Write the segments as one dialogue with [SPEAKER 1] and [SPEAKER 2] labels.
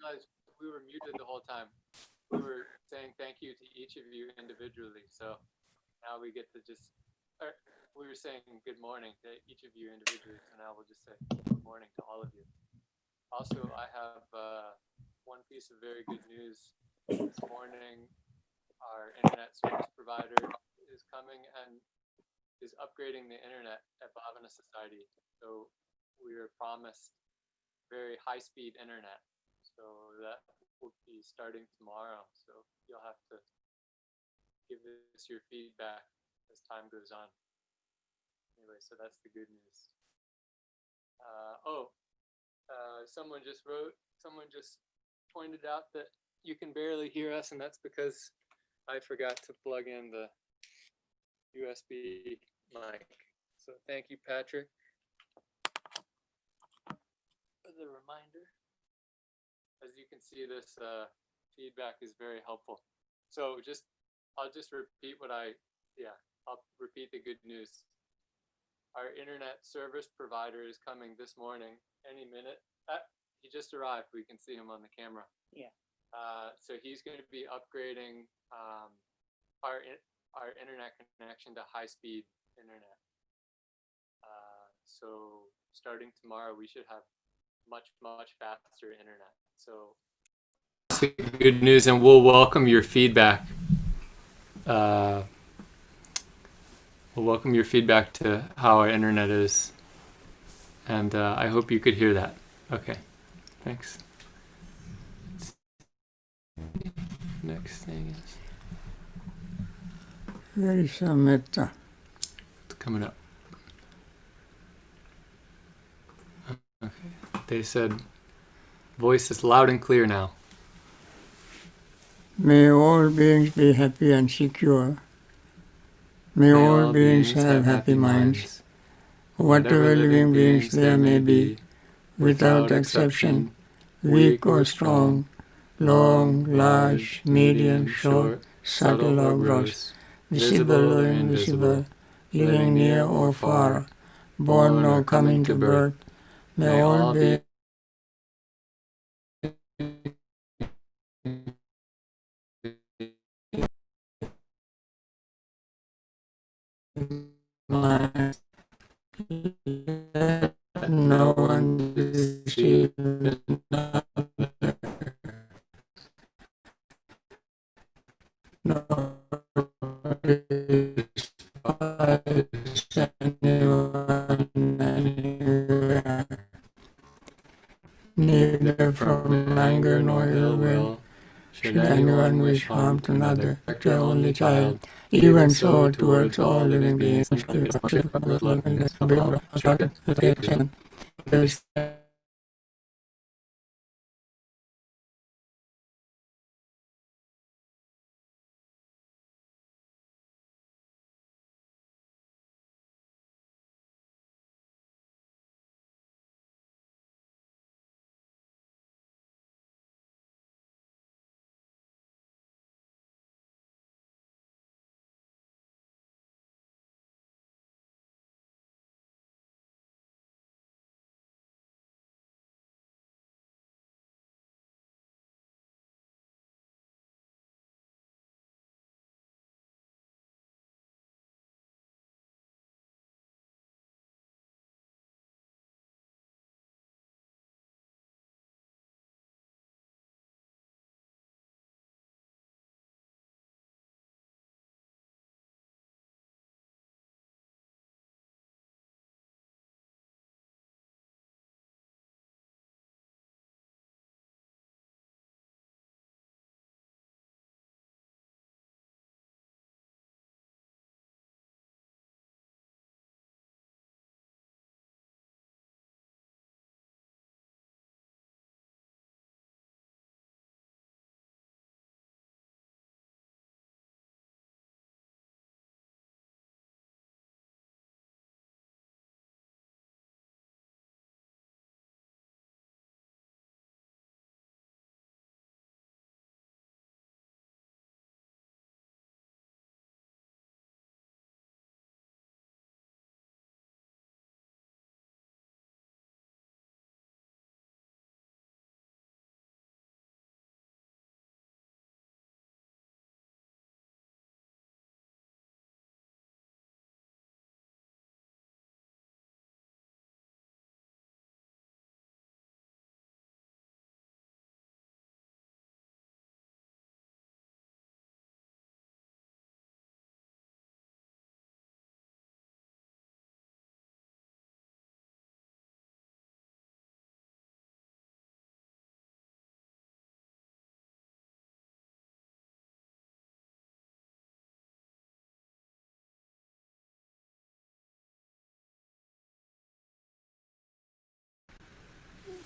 [SPEAKER 1] realized we were muted the whole time. We were saying thank you to each of you individually. So now we get to just, or we were saying good morning to each of you individually. So now we'll just say good morning to all of you. Also, I have one piece of very good news. This morning, our internet service provider is coming and is upgrading the internet at Bhavana Society. So we were promised very high-speed internet. So that will be starting tomorrow. So you'll have to give us your feedback as time goes on. Anyway, so that's the good news. Someone just pointed out that you can barely hear us, and that's because I forgot to plug in the USB mic. So thank you, Patrick, for the reminder. As you can see, this feedback is very helpful. So I'll just repeat I'll repeat the good news. Our internet service provider is coming this morning, any minute. He just arrived. We can see him on the camera.
[SPEAKER 2] Yeah.
[SPEAKER 1] So he's going to be upgrading our internet connection to high-speed internet. So starting tomorrow, we should have much faster internet. So that's good news, and we'll welcome your feedback. We'll welcome your feedback to how our internet is, and I hope you could hear that. Okay, thanks. Next thing is
[SPEAKER 3] very sametta.
[SPEAKER 1] It's coming up. Okay, they said voice is loud and clear now.
[SPEAKER 3] May all beings be happy and secure. May all beings have happy minds. Whatever living beings there may be, without exception, weak or strong, long, large, medium, short, subtle or gross, visible or invisible, living near or far, born or coming to birth, may all be no one deceive another, nor despise anyone anywhere, neither from anger nor ill will should anyone wish harm to another, their only child. Even so, towards all living beings,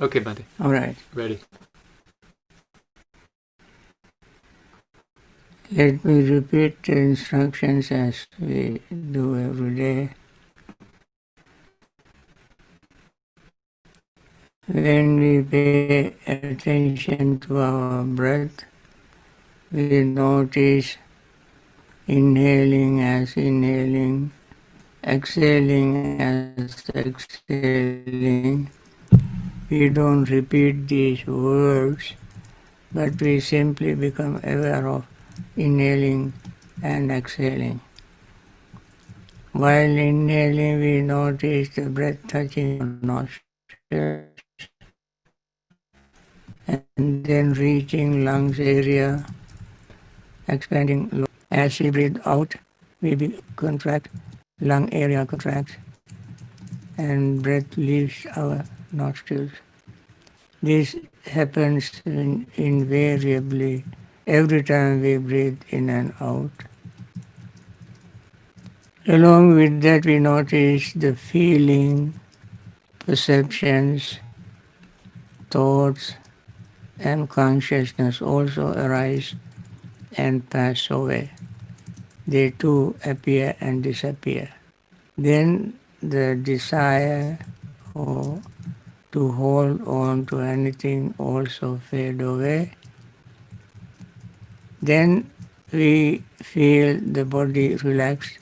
[SPEAKER 1] Okay, Bhante.
[SPEAKER 3] All right.
[SPEAKER 1] Ready.
[SPEAKER 3] Let me repeat the instructions as we do every day. When we pay attention to our breath, we notice inhaling as inhaling, exhaling as exhaling. We don't repeat these words, but we simply become aware of inhaling and exhaling. While inhaling, we notice the breath touching our nostrils and then reaching lungs area, expanding. As we breathe out, we contract, lung area contracts, and breath leaves our nostrils. This happens invariably every time we breathe in and out. Along with that, we notice the feeling, perceptions, thoughts, and consciousness also arise and pass away. They too appear and disappear. Then the desire or to hold on to anything also fade away. Then we feel the body relax,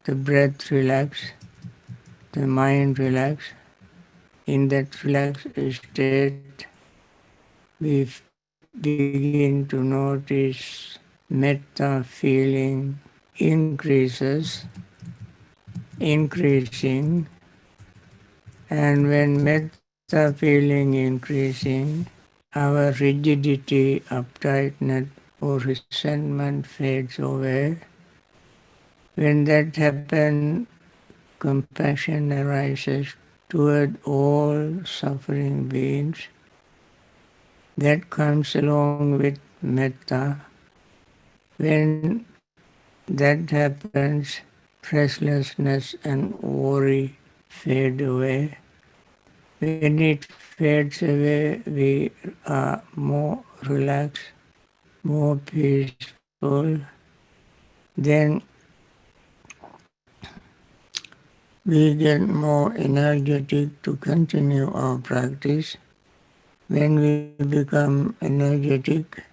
[SPEAKER 3] the breath relax, the mind relax. In that relaxed state, we begin to notice metta feeling increasing, and when metta feeling increasing, our rigidity, uptightness, or resentment fades away. When that happens, compassion arises toward all suffering beings. That comes along with metta. When that happens, restlessness and worry fade away. When it fades away, we are more relaxed, more peaceful. Then we get more energetic to continue our practice. When we become energetic,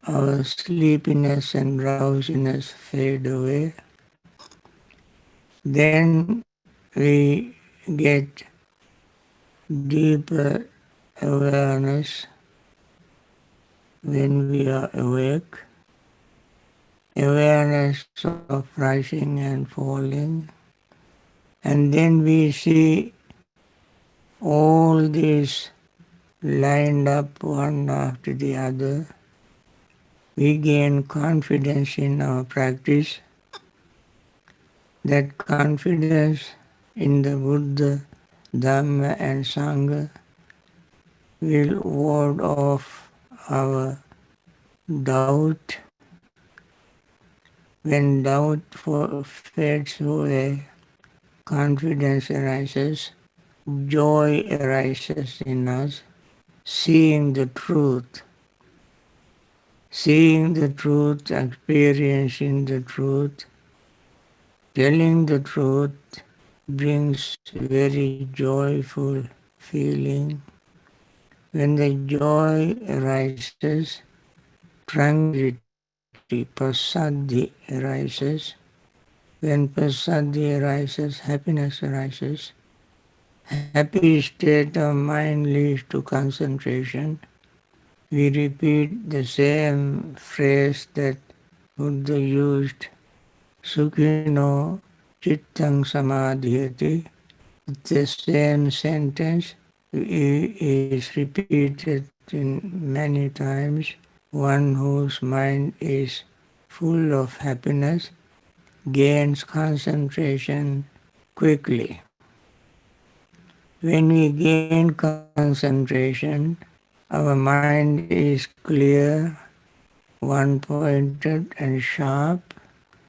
[SPEAKER 3] our sleepiness and drowsiness fade away. Then we get deeper awareness when we are awake, awareness of rising and falling, and then we see all these lined up one after the other. We gain confidence in our practice. That confidence in the Buddha, Dhamma and Sangha will ward off our doubt. When doubt fades away, confidence arises, joy arises in us, seeing the truth. Seeing the truth, experiencing the truth, telling the truth brings very joyful feeling. When the joy arises, tranquility, passaddhi arises. When passaddhi arises, happiness arises. Happy state of mind leads to concentration. We repeat the same phrase that Buddha used, Sukhino Chittang Samadhyati. The same sentence is repeated in many times. One whose mind is full of happiness gains concentration quickly. When we gain concentration, our mind is clear, one-pointed and sharp.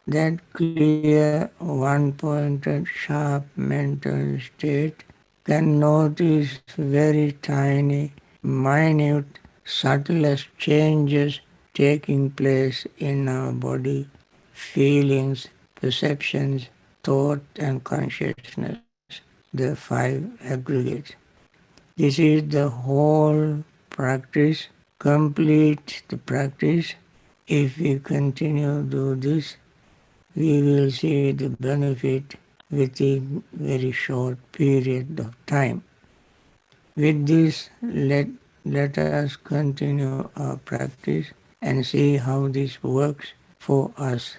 [SPEAKER 3] That clear, one-pointed, sharp mental state can notice very tiny, minute, subtlest changes taking place in our body, feelings, perceptions, thought and consciousness, the five aggregates. This is the whole practice, complete the practice. If we continue to do this, we will see the benefit within very short period of time. With this, let us continue our practice and see how this works for us.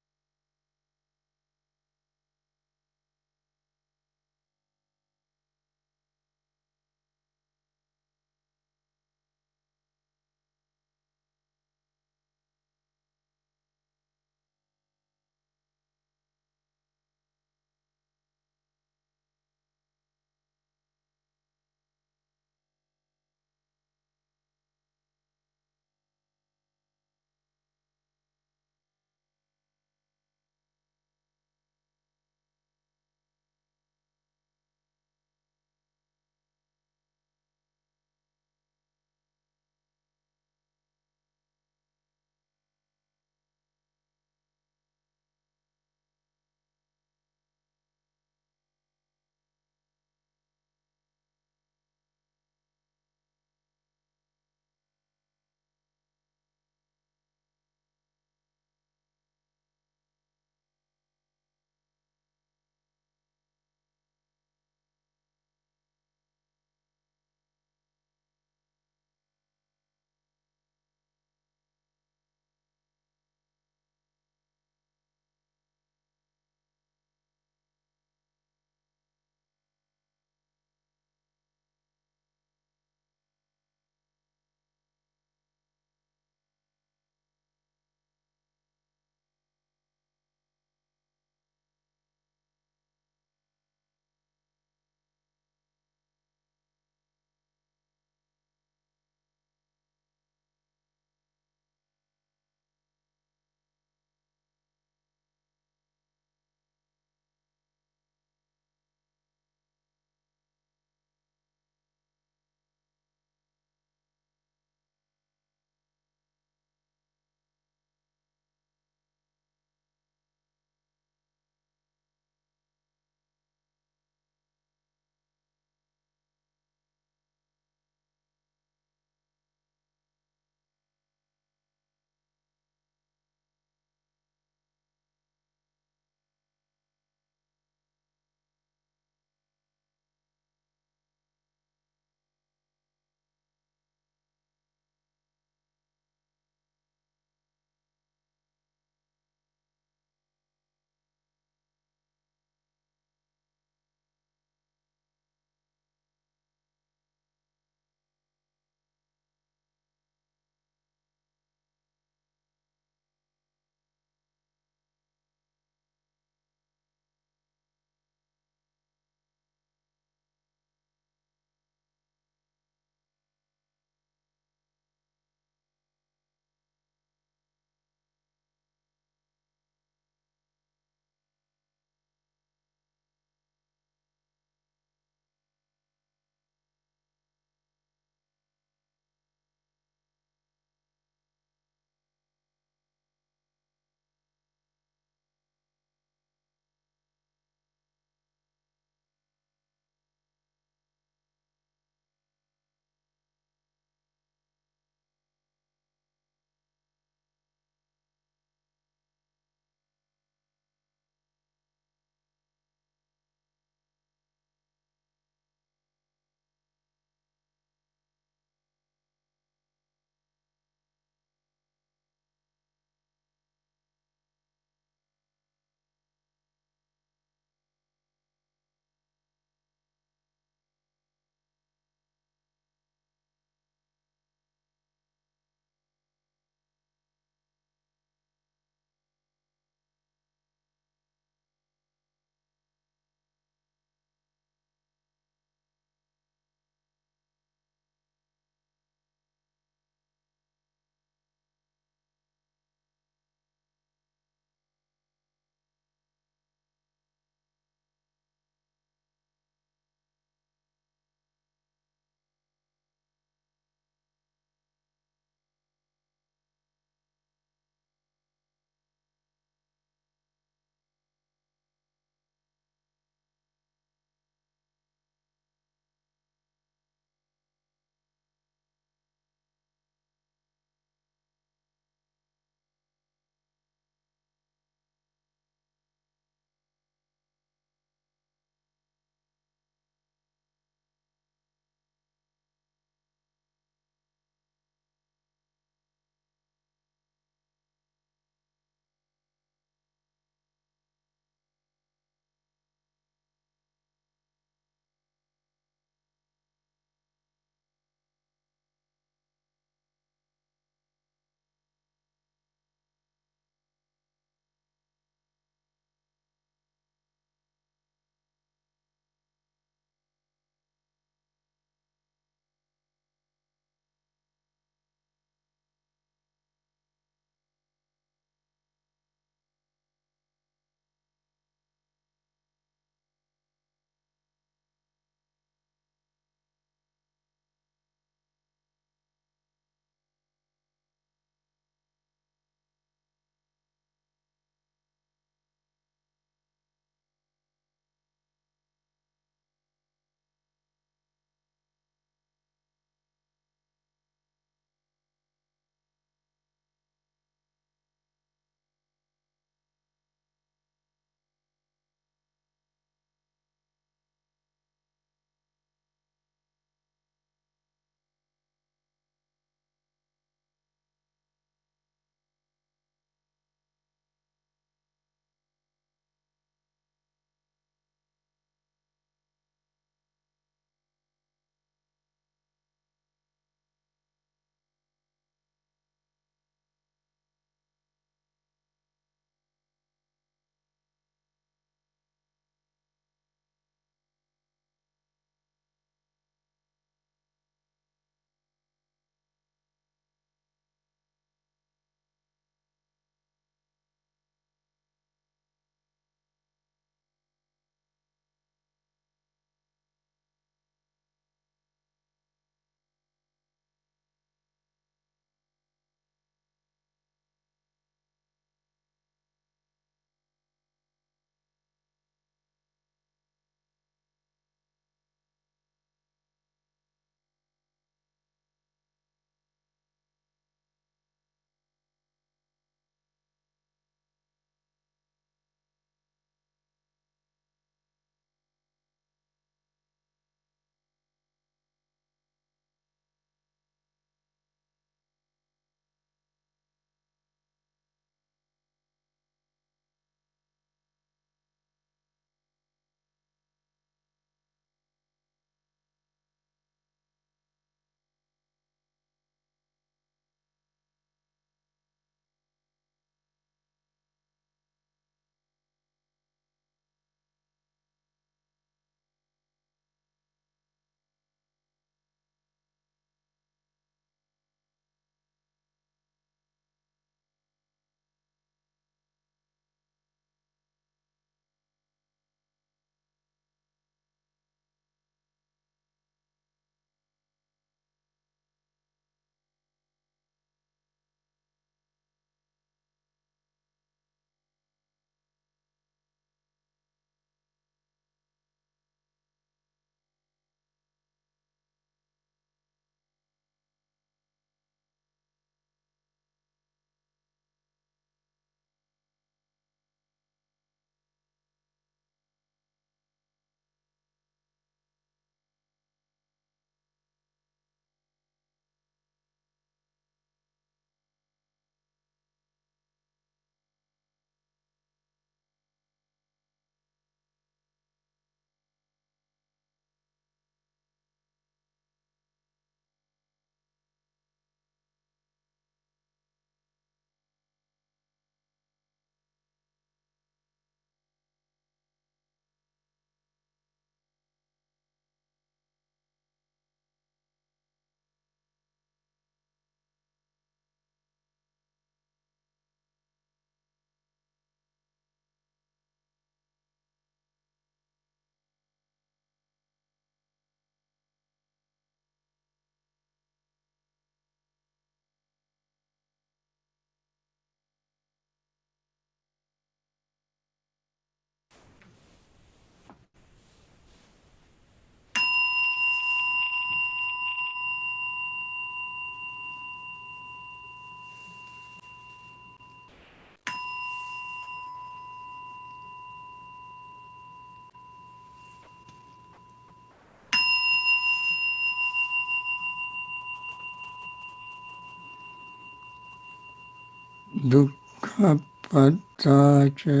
[SPEAKER 3] dukkha patta cha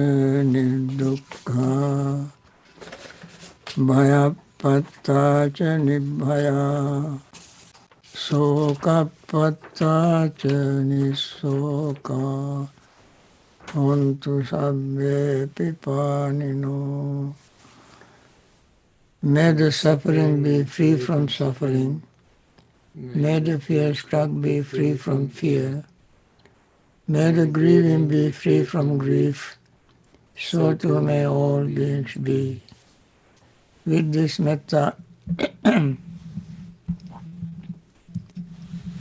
[SPEAKER 3] nirdukkha bhaya patta cha nibhaya soka patta cha nisoka hontu sabbe pipanino. May the suffering be free from suffering. May the fear struck be free from fear. May the grieving be free from grief. So too may all beings be. With this metta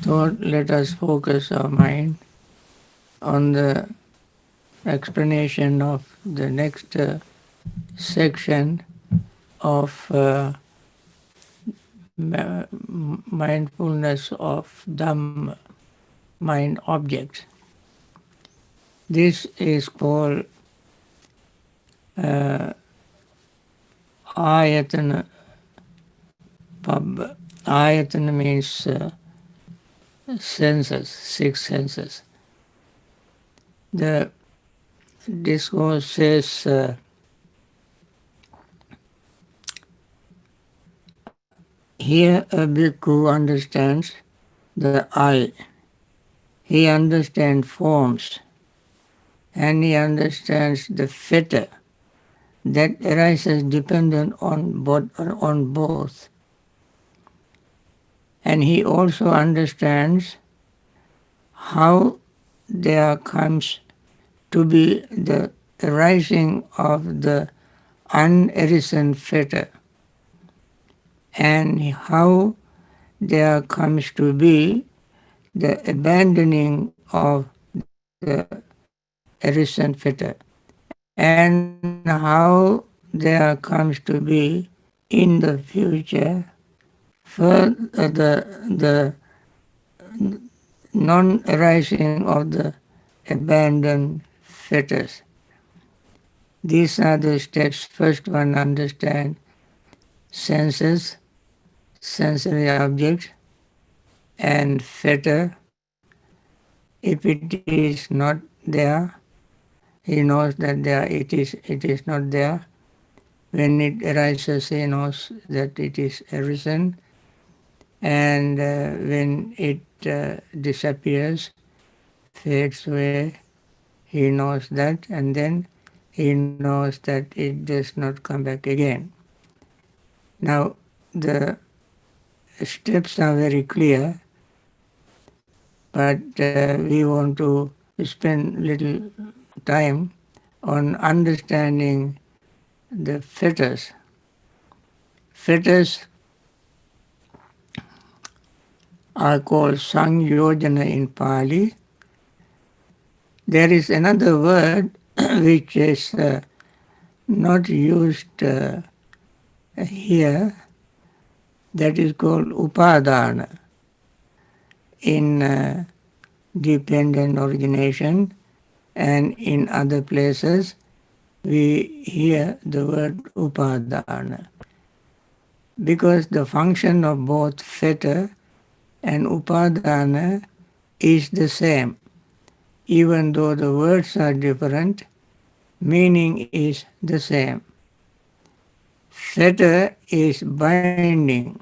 [SPEAKER 3] thought, let us focus our mind on the explanation of the next section of mindfulness of Dhamma, mind objects. This is called ayatana pab. Ayatana means senses, six senses. The discourse says here a bhikkhu understands the I. He understands forms and he understands the fetter that arises dependent on both. And he also understands how there comes to be the arising of the unarisen fetter and how there comes to be the abandoning of the arisen fetter and how there comes to be in the future for the non-arising of the abandoned fetters. These are the steps. First one understand senses, sensory objects, and fetter. If it is not there, he knows that it is not there. When it arises, he knows that it is arisen, and when it disappears, fades away, he knows that, and then he knows that it does not come back again. Now, the steps are very clear, but we want to spend little time on understanding the fetters. Fetters are called sangyojana in Pali. There is another word which is not used here, that is called upadana in dependent origination, and in other places we hear the word upadana. Because the function of both fetter and upadana is the same. Even though the words are different, meaning is the same. Fetter is binding,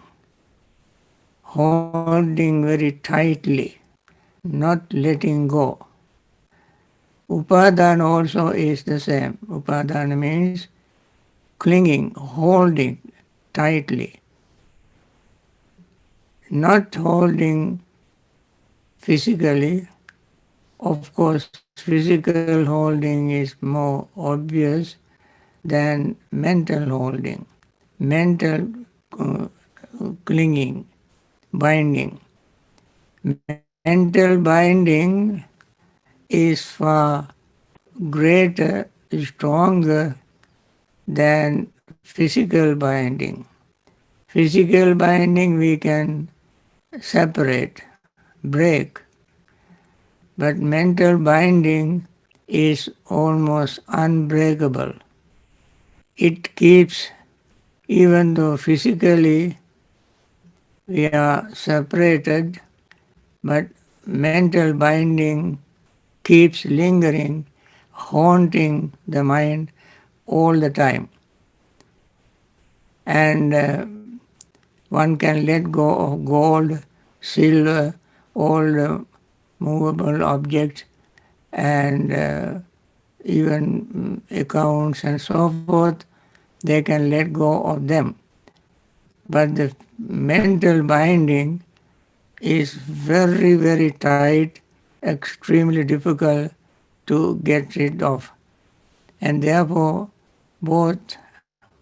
[SPEAKER 3] holding very tightly, not letting go. Upadana also is the same. Upadana means clinging, holding tightly, not holding physically. Of course, physical holding is more obvious than mental holding, mental clinging, binding. Mental binding is far greater, stronger than physical binding. Physical binding we can separate, break, but mental binding is almost unbreakable. It keeps, even though physically we are separated, but mental binding keeps lingering, haunting the mind all the time. And one can let go of gold, silver, all the movable objects, and even accounts and so forth, they can let go of them. But the mental binding is very, very tight, extremely difficult to get rid of. And therefore, both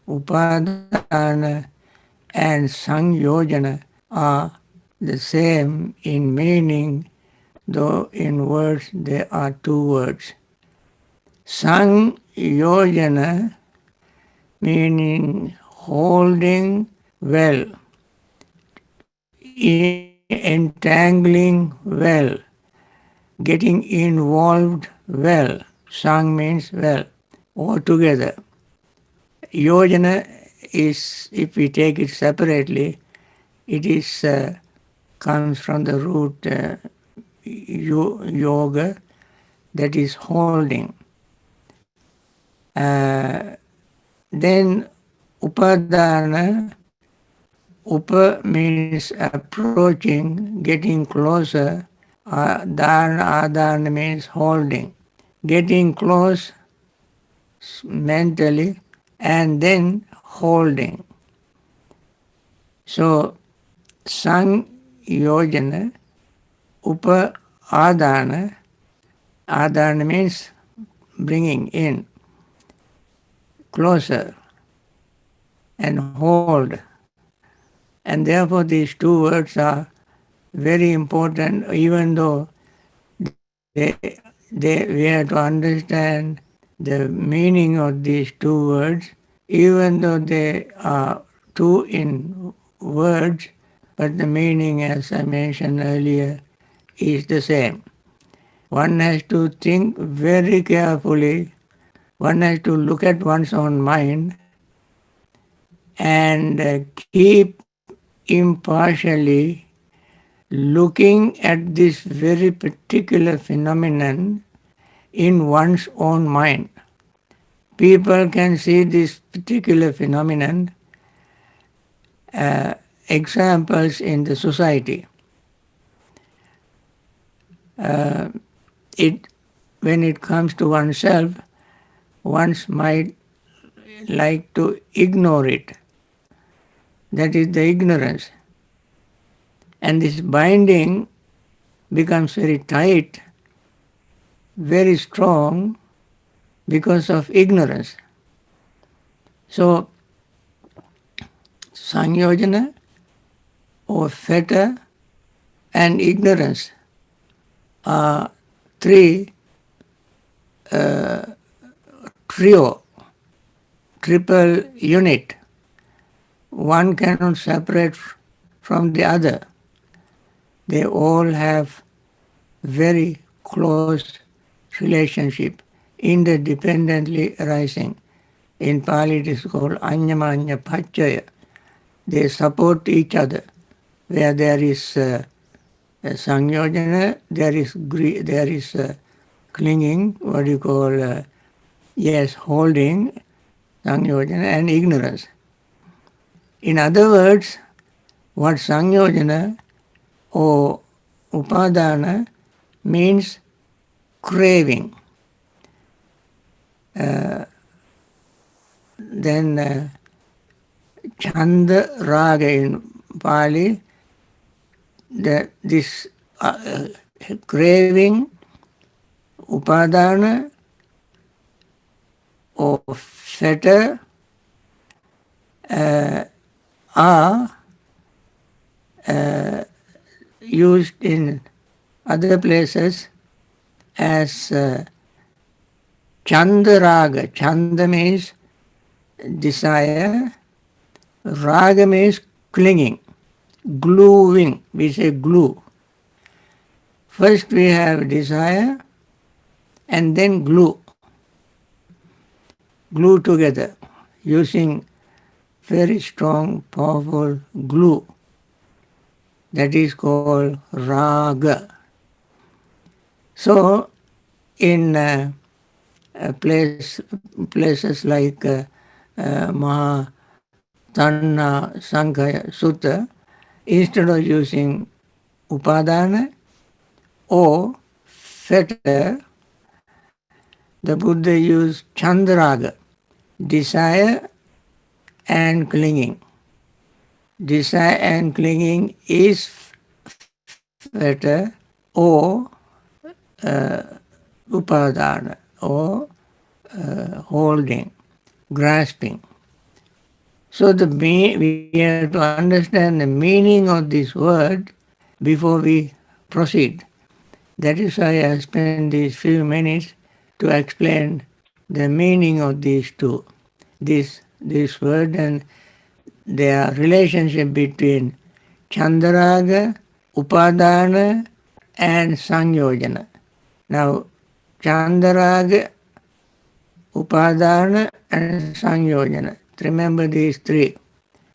[SPEAKER 3] Upadana and Sangyojana are the same in meaning, though in words there are two words. Sangyojana meaning holding well, entangling well, getting involved well. Sang means well, altogether. Yojana is, if we take it separately, it is comes from the root yoga, that is holding. Then upadana, upa means approaching, getting closer. Adana means holding. Getting close mentally and then holding. So, sang yojana, upa adana, adana means bringing in, closer, and hold. And therefore these two words are very important, even though we have to understand the meaning of these two words, even though they are two in words, but the meaning, as I mentioned earlier, is the same. One has to think very carefully, one has to look at one's own mind and keep impartially looking at this very particular phenomenon in one's own mind. People can see this particular phenomenon, examples in the society. It, when it comes to oneself, one might like to ignore it. That is the ignorance. And this binding becomes very tight, very strong because of ignorance. So, Sangyojana or fetter and ignorance are three trio, triple unit. One cannot separate from the other. They all have very close relationship, interdependently arising. In Pali it is called Anyamanya Pachaya. They support each other. Where there is Sangyojana, there is clinging, what you call, yes, holding, Sangyojana, and ignorance. In other words, what Sangyojana or Upadana means craving. Then Chanda Raga in Pali, this craving, Upadana or fetter are used in other places as Chanda Raga. Chanda means desire, Raga means clinging, gluing. We say glue. First we have desire and then glue. Glue together using very strong, powerful glue. That is called raga. So, in places like Mahatana Sankhya Sutta, instead of using upadana or fetter, the Buddha used chandraga, desire and clinging. Desire and clinging is fetter or upadana or holding, grasping. So we have to understand the meaning of this word before we proceed. That is why I spent these few minutes to explain the meaning of these two, this word and their relationship between Chandaraga, Upadana, and Sanyojana. Now, Chandaraga, Upadana, and Sanyojana. Remember these three.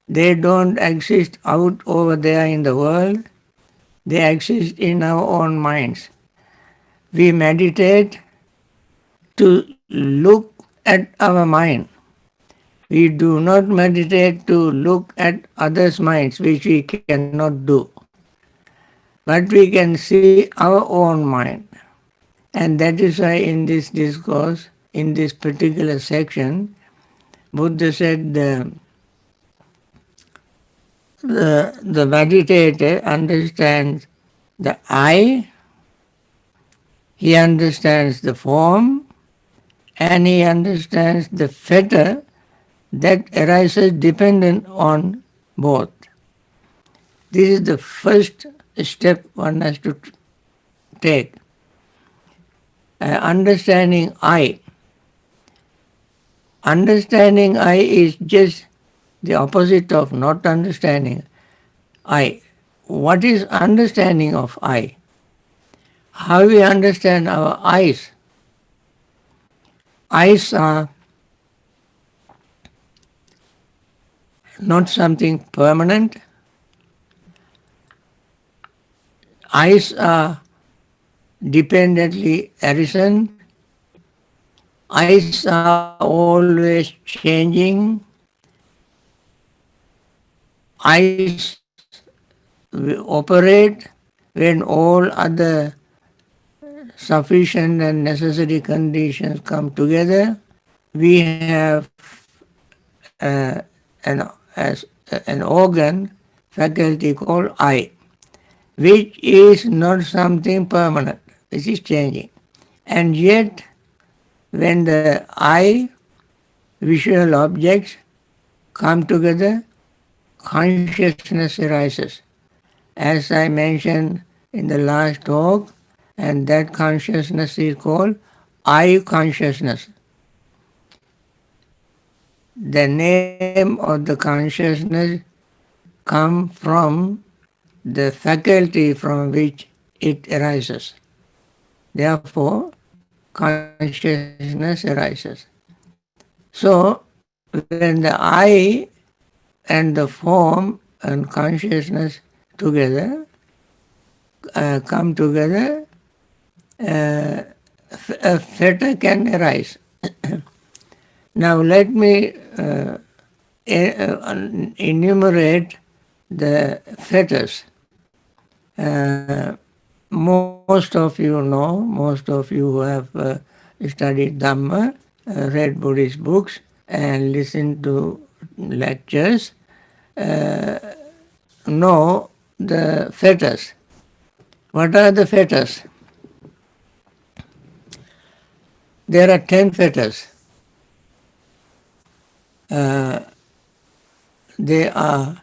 [SPEAKER 3] They don't exist out over there in the world. They exist in our own minds. We meditate to look at our mind. We do not meditate to look at others' minds, which we cannot do. But we can see our own mind. And that is why in this discourse, in this particular section, Buddha said the meditator understands the I, he understands the form, and he understands the fetter that arises dependent on both. This is the first step one has to take. Understanding I. Understanding I is just the opposite of not understanding I. What is understanding of I? How we understand our eyes? Eyes are not something permanent. Eyes are dependently arisen. Eyes are always changing. Eyes operate when all other sufficient and necessary conditions come together. We have an organ faculty called eye, which is not something permanent, which is changing. And yet, when the eye visual objects come together, consciousness arises. As I mentioned in the last talk, and that consciousness is called I consciousness. The name of the consciousness comes from the faculty from which it arises. Therefore, consciousness arises. So, when the I and the form and consciousness together come together, a fetter can arise. Now let me enumerate the fetters. Most of you know, most of you who have studied Dhamma, read Buddhist books, and listened to lectures, know the fetters. What are the fetters? There are 10 fetters. They are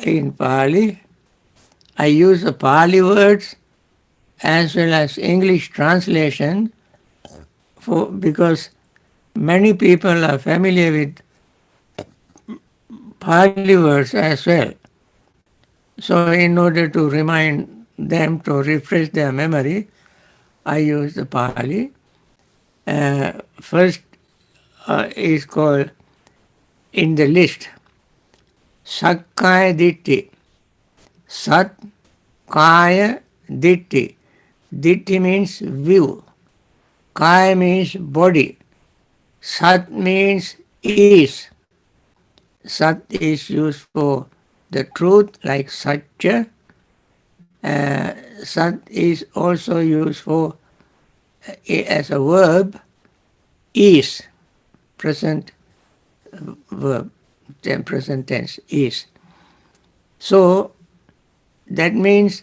[SPEAKER 3] in Pali. I use the Pali words as well as English translation because many people are familiar with Pali words as well. So in order to remind them to refresh their memory, I use the Pali. First is called in the list Sakkaya Ditti. Sat Kaya Ditti. Ditti means view. Kaya means body. Sat means is. Sat is used for the truth, like satya. Sat is also used for as a verb, is, present verb, present tense, is. So that means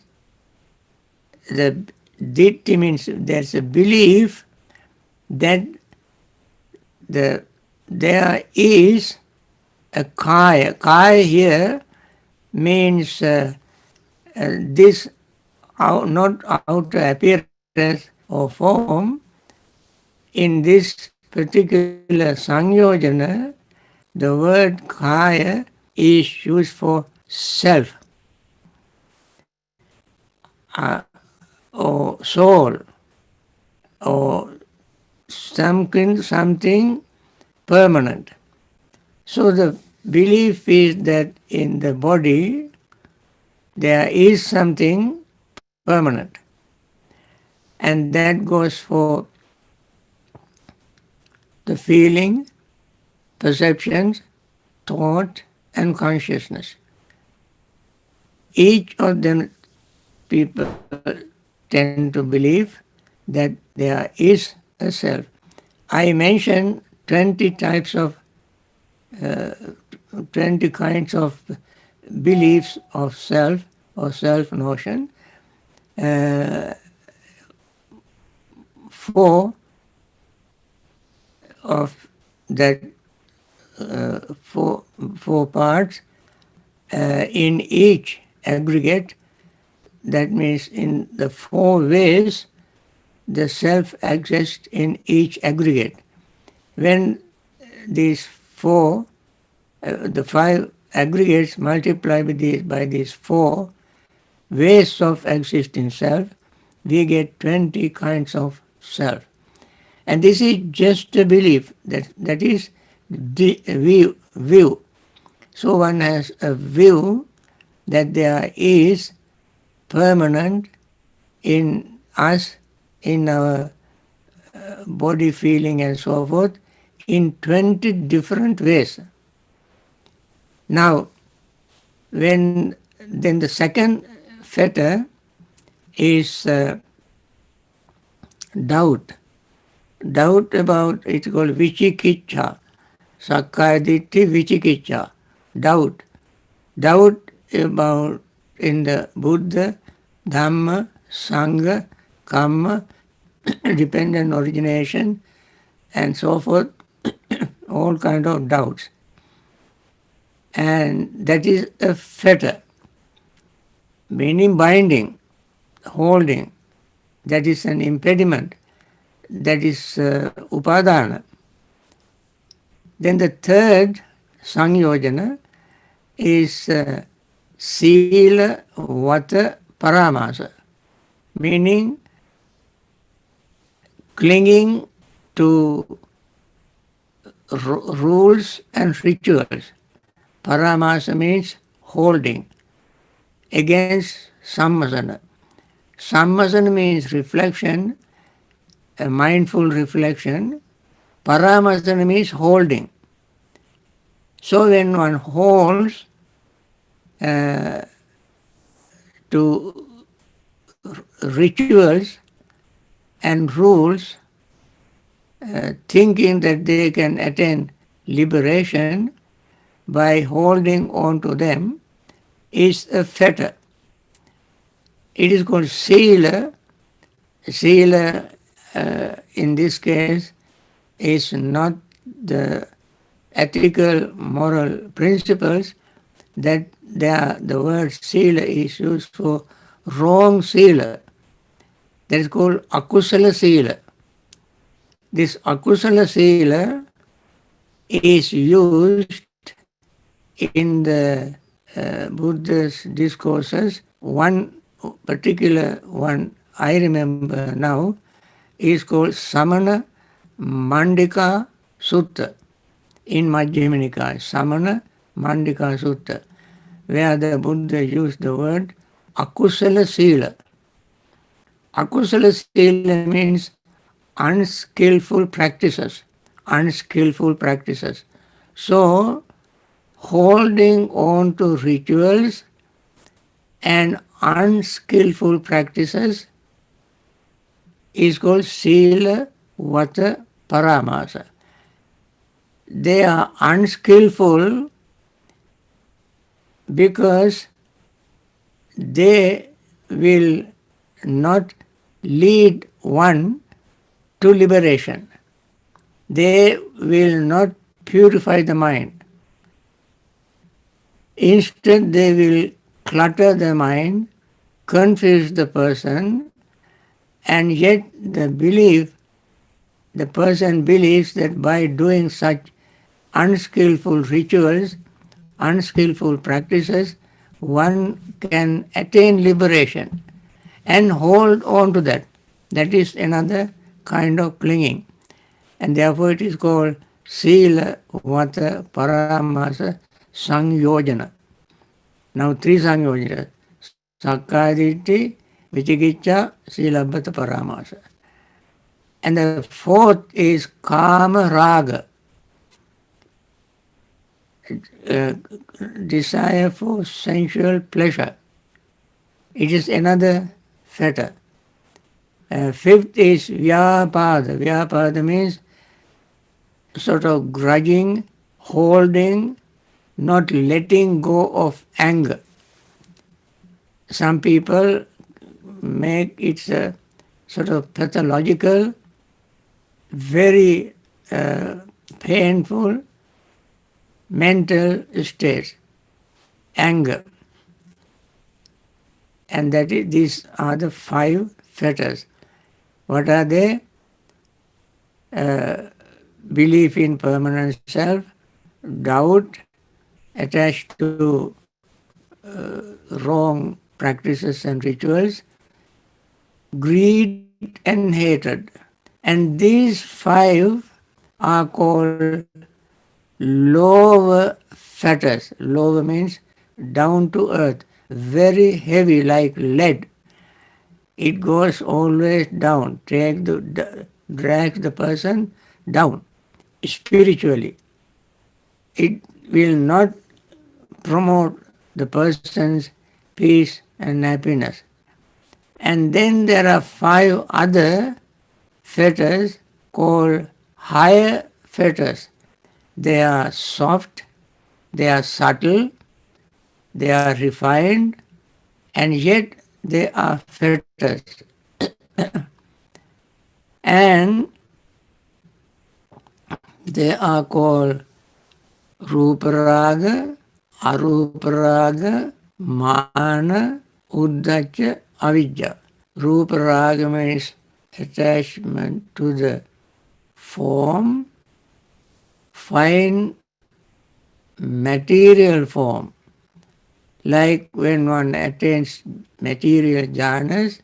[SPEAKER 3] the ditti means there's a belief that there is a kaya. Kaya here means this not outer appearance or form. In this particular Sangyojana, the word kaya is used for self or soul or something permanent. So the belief is that in the body there is something permanent. And that goes for the feeling, perceptions, thought, and consciousness. Each of them people tend to believe that there is a self. I mentioned 20 types of 20 kinds of beliefs of self or self notion. Four of that four parts in each aggregate. That means in the four ways the self exists in each aggregate. When these four, the five aggregates multiply by these four ways of existing self, we get 20 kinds of self. And this is just a belief, that is the view. So one has a view that there is permanent in us, in our body, feeling, and so forth, in 20 different ways. Now, then the second fetter is doubt. Doubt about, it's called vichikiccha. Sakkaya ditthi vichikiccha. Doubt. Doubt about in the Buddha, Dhamma, Sangha, Karma, dependent origination, and so forth, all kind of doubts. And that is a fetter, meaning binding, holding. That is an impediment. That is upadana. Then the third sangyojana is sila, vata, paramasa, meaning clinging to rules and rituals. Paramasa means holding against sammasana. Sammasana means reflection, a mindful reflection. Paramasana means holding. So when one holds to rituals and rules, thinking that they can attain liberation by holding on to them, is a fetter. It is called sila. Sila, in this case, is not the ethical, moral principles. That the word sila is used for wrong sila. That is called akusala sila. This akusala sila is used in the Buddha's discourses. One particular one I remember now is called Samana Mandika Sutta in Majjhima Nikaya. Samana Mandika Sutta, where the Buddha used the word akusala sila. Akusala sila means unskillful practices. Unskillful practices. So, holding on to rituals and unskillful practices is called sila, vata, paramasa. They are unskillful because they will not lead one to liberation. They will not purify the mind. Instead, they will clutter the mind, confuse the person, and yet the person believes that by doing such unskillful rituals, unskillful practices, one can attain liberation and hold on to that. That is another kind of clinging. And therefore it is called Sila, Vata, Paramasa, Sangyojana. Now three Sangyojanas. Sakkayaditthi, Vichikicha, Silabbata, Paramasa. And the fourth is Kama Raga, uh, desire for sensual pleasure. It is another fetter. Fifth is Vyapada. Vyapada means sort of grudging, holding, not letting go of anger. Some people make it a sort of pathological, very painful mental state, anger. And these are the five fetters. What are they? Belief in permanent self, doubt, attached to wrong practices and rituals, greed and hatred. And these five are called lower fetters. Lower means down to earth, very heavy like lead. It goes always down, drags the person down spiritually. It will not promote the person's peace and happiness. And then there are five other fetters called higher fetters. They are soft, they are subtle, they are refined, and yet they are fetters. And they are called Ruparaga, Aruparaga, Mana, Uddacha, Avidya. Ruparaga means attachment to the form, fine material form. Like when one attains material jhanas,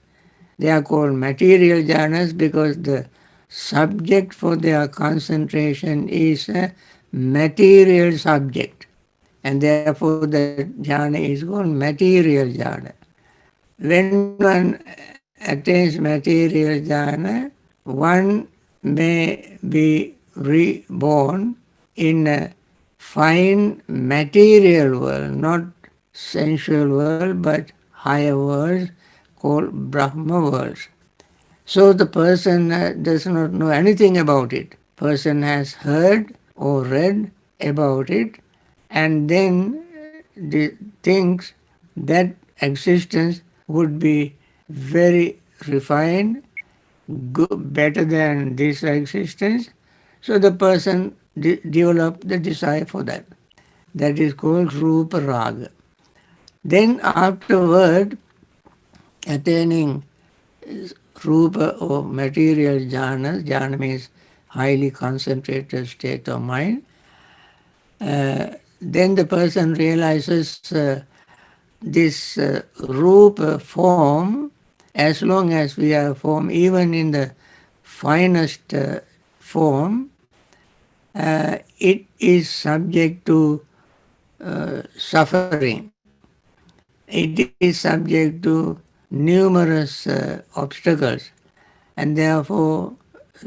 [SPEAKER 3] they are called material jhanas because the subject for their concentration is a material subject. And therefore the jhana is called material jhana. When one attains material jhana, one may be reborn in a fine material world, not sensual world, but higher worlds called Brahma worlds. So the person does not know anything about it. Person has heard or read about it and then thinks that existence would be very refined, better than this existence. So the person develop the desire for that. That is called Rupa Raga. Then afterward, attaining Rupa or material jhana, jhana means highly concentrated state of mind, then the person realizes this Rupa form, as long as we are form, even in the finest form, it is subject to suffering. It is subject to numerous obstacles, and therefore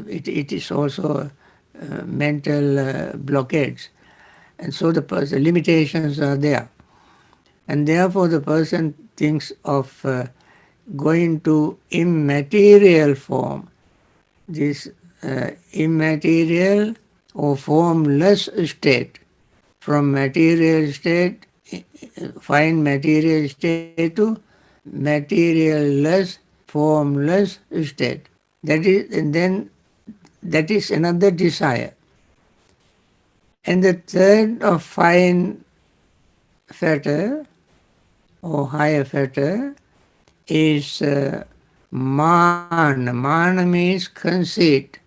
[SPEAKER 3] it is also mental blockades. And so the limitations are there. And therefore the person thinks of going to immaterial form, this immaterial or formless state, from material state, fine material state to materialless, formless state. That is, and then that is another desire. And the third of fine fetter or higher fetter is man. Man means conceit.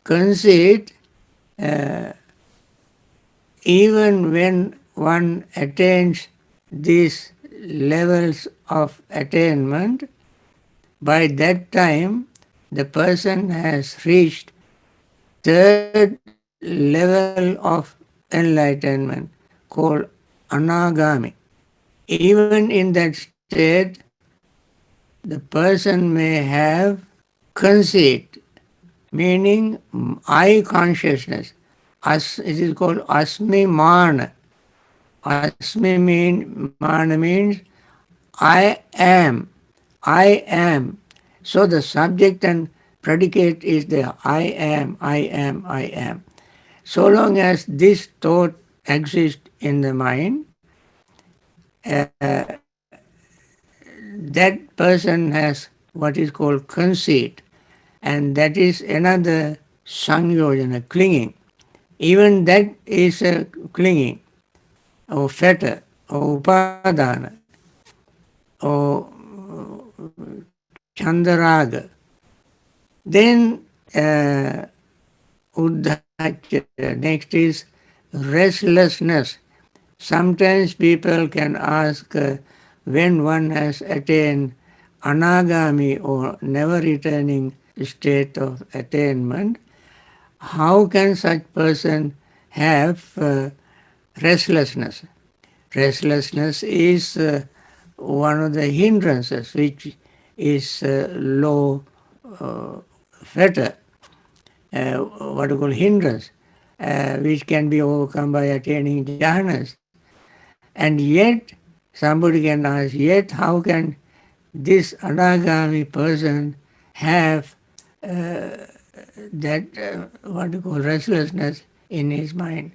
[SPEAKER 3] Conceit, even when one attains these levels of attainment, by that time the person has reached third level of enlightenment called anagami. Even in that state, the person may have conceit, meaning I consciousness. It is called asmi mana. Asmi mana means I am. I am. So the subject and predicate is there. I am, I am, I am. So long as this thought exists in the mind, that person has what is called conceit, and that is another sangyojana, clinging. Even that is a clinging, or fetter, or upadana, or chandaraga. Then uddhacha, next is restlessness. Sometimes people can ask when one has attained anagami or never returning state of attainment, how can such person have restlessness? Restlessness is one of the hindrances which is low fetter, what we call hindrance, which can be overcome by attaining jhanas. And yet, somebody can ask, yet how can this anagami person have that, what we call restlessness in his mind?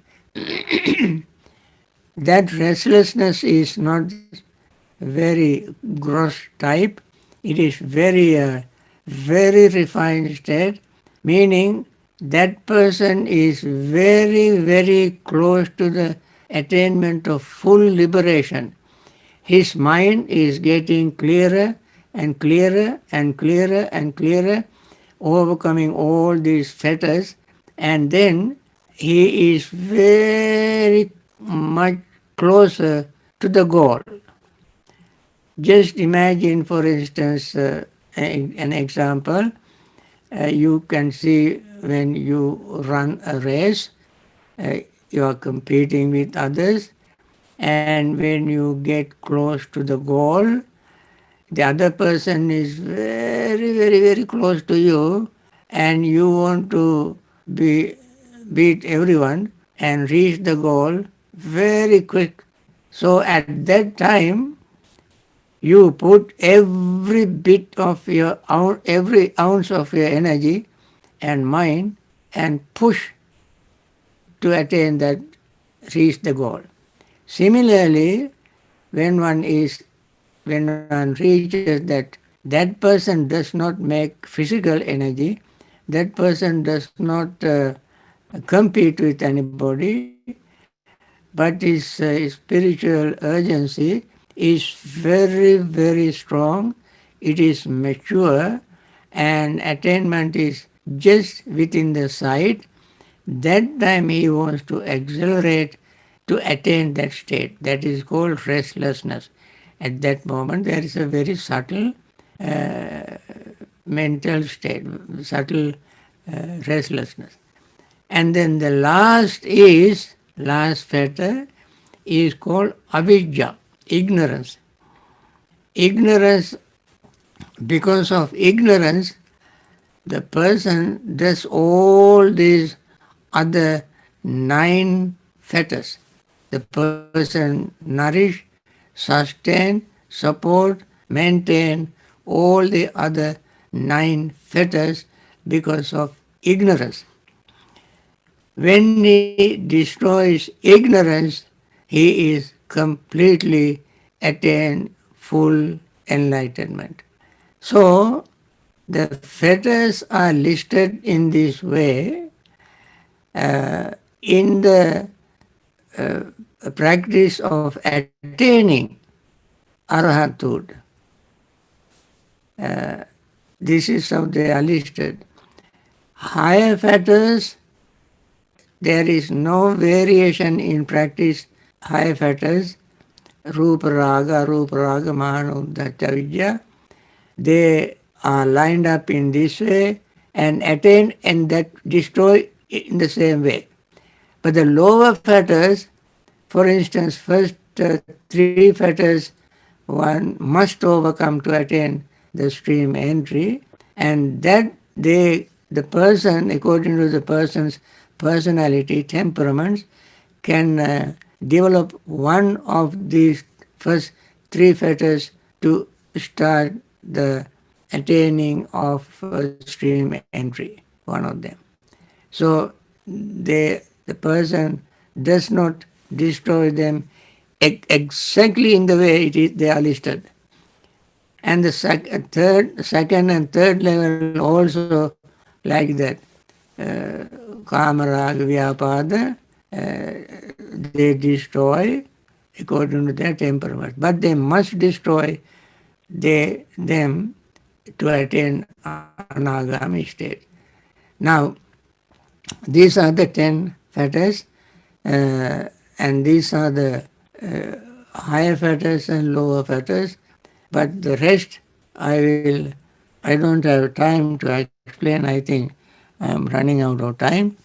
[SPEAKER 3] That restlessness is not very gross type. It is very refined state, meaning that person is very close to the attainment of full liberation. His mind is getting clearer and clearer and clearer and clearer, overcoming all these fetters, and then he is very much closer to the goal. Just imagine, for instance, an example. You can see when you run a race, you are competing with others, and when you get close to the goal, the other person is very close to you, and you want to beat everyone and reach the goal very quick. So at that time, you put every bit of your every ounce of your energy and mind and push to attain that, reach the goal. Similarly, when one reaches that person does not make physical energy, that person does not compete with anybody, but his spiritual urgency is very strong, it is mature, and attainment is just within the sight. That time he wants to accelerate to attain that state. That is called restlessness. At that moment, there is a very subtle mental state, subtle restlessness. And then the last fetter is called avidya, ignorance. Ignorance because of ignorance, the person does all these other 9 fetters. The person nourish, sustain, support, maintain all the other 9 fetters because of ignorance. When he destroys ignorance, he is completely attained full enlightenment. So, the fetters are listed in this way in the practice of attaining arhathood. This is how they are listed. Higher fetters, there is no variation in practice. Higher fetters, Rupa Raga, Mahanuddhata Vidya, they are lined up in this way and attain and that destroy in the same way. But the lower fetters, for instance, first 3 fetters one must overcome to attain the stream entry, and that the person, according to the person's personality, temperaments, can develop one of these first 3 fetters to start the attaining of stream entry, one of them. So the person does not destroy them exactly in the way they are listed. And the second and third level also like that. Kamarag Vyapada, they destroy according to their temperament. But they must destroy them to attain anagami state. Now, these are the 10 fetters, and these are the higher fetters and lower fetters. But the rest, I don't have time to explain. I think I'm running out of time.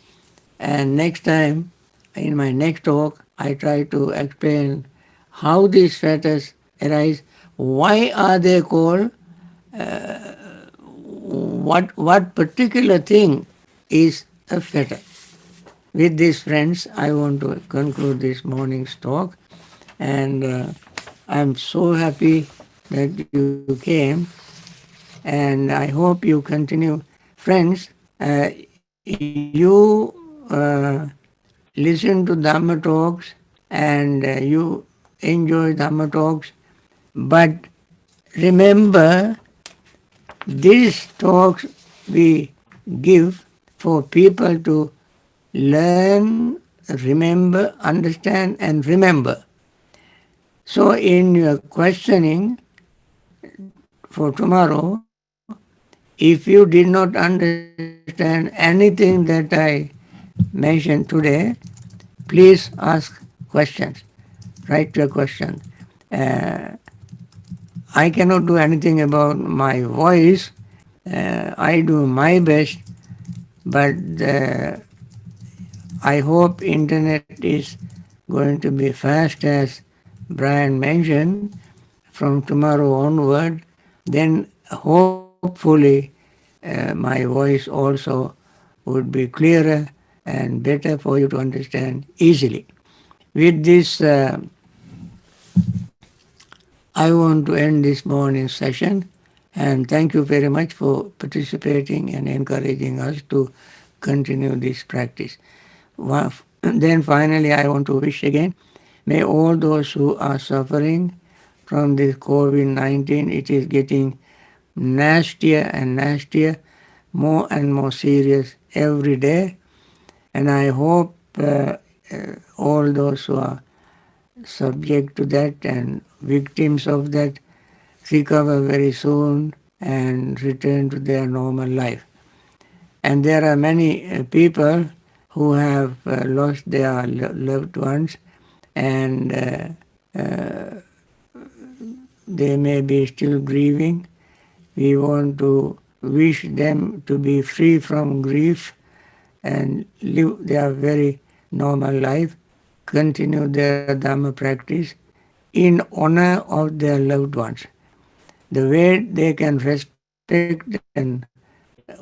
[SPEAKER 3] And next time, in my next talk, I try to explain how these fetters arise, why are they called, what particular thing is a fetter. With these friends, I want to conclude this morning's talk, and I'm so happy that you came, and I hope you continue. Friends, you listen to Dhamma talks and you enjoy Dhamma talks, but remember these talks we give for people to learn, remember, understand, and remember. So, in your questioning for tomorrow, if you did not understand anything that I mentioned today, please ask questions. Write your question. Uh, I cannot do anything about my voice. I do my best, but I hope internet is going to be fast as Brian mentioned from tomorrow onward. Then hopefully my voice also would be clearer and better for you to understand easily. With this, I want to end this morning's session and thank you very much for participating and encouraging us to continue this practice. Then finally, I want to wish again, may all those who are suffering from this COVID-19, it is getting nastier and nastier, more and more serious every day. And I hope all those who are subject to that and victims of that recover very soon and return to their normal life. And there are many people who have lost their loved ones and they may be still grieving. We want to wish them to be free from grief and live their very normal life, continue their Dhamma practice in honor of their loved ones. the way they can respect and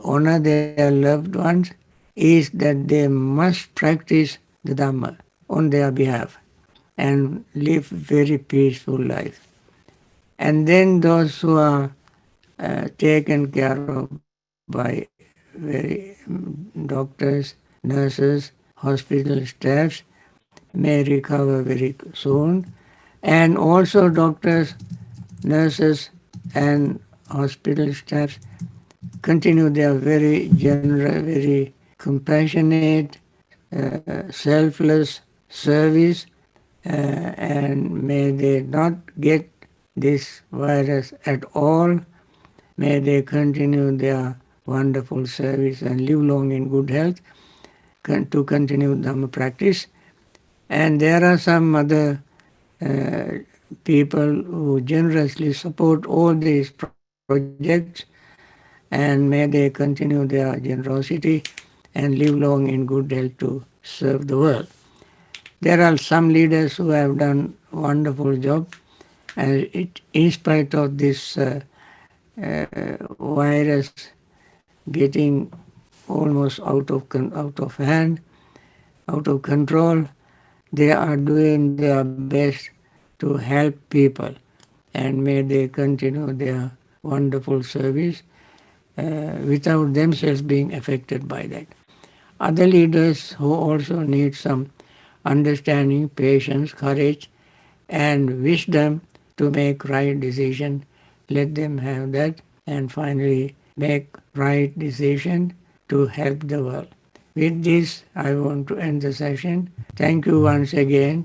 [SPEAKER 3] honor their loved ones is that they must practice the Dhamma on their behalf and live very peaceful life. And then those who are taken care of by very doctors, nurses, hospital staffs may recover very soon. And also doctors, nurses and hospital staffs continue their very generous, very compassionate, selfless service, and may they not get this virus at all. May they continue their wonderful service and live long in good health to continue Dhamma practice. And there are some other uh, people who generously support all these projects, and may they continue their generosity and live long in good health to serve the world. There are some leaders who have done wonderful job, and in spite of this virus getting almost out of hand, out of control, they are doing their best to help people, and may they continue their wonderful service without themselves being affected by that. Other leaders who also need some understanding, patience, courage, and wisdom to make right decision, let them have that, and finally make right decision to help the world. With this, I want to end the session. Thank you once again.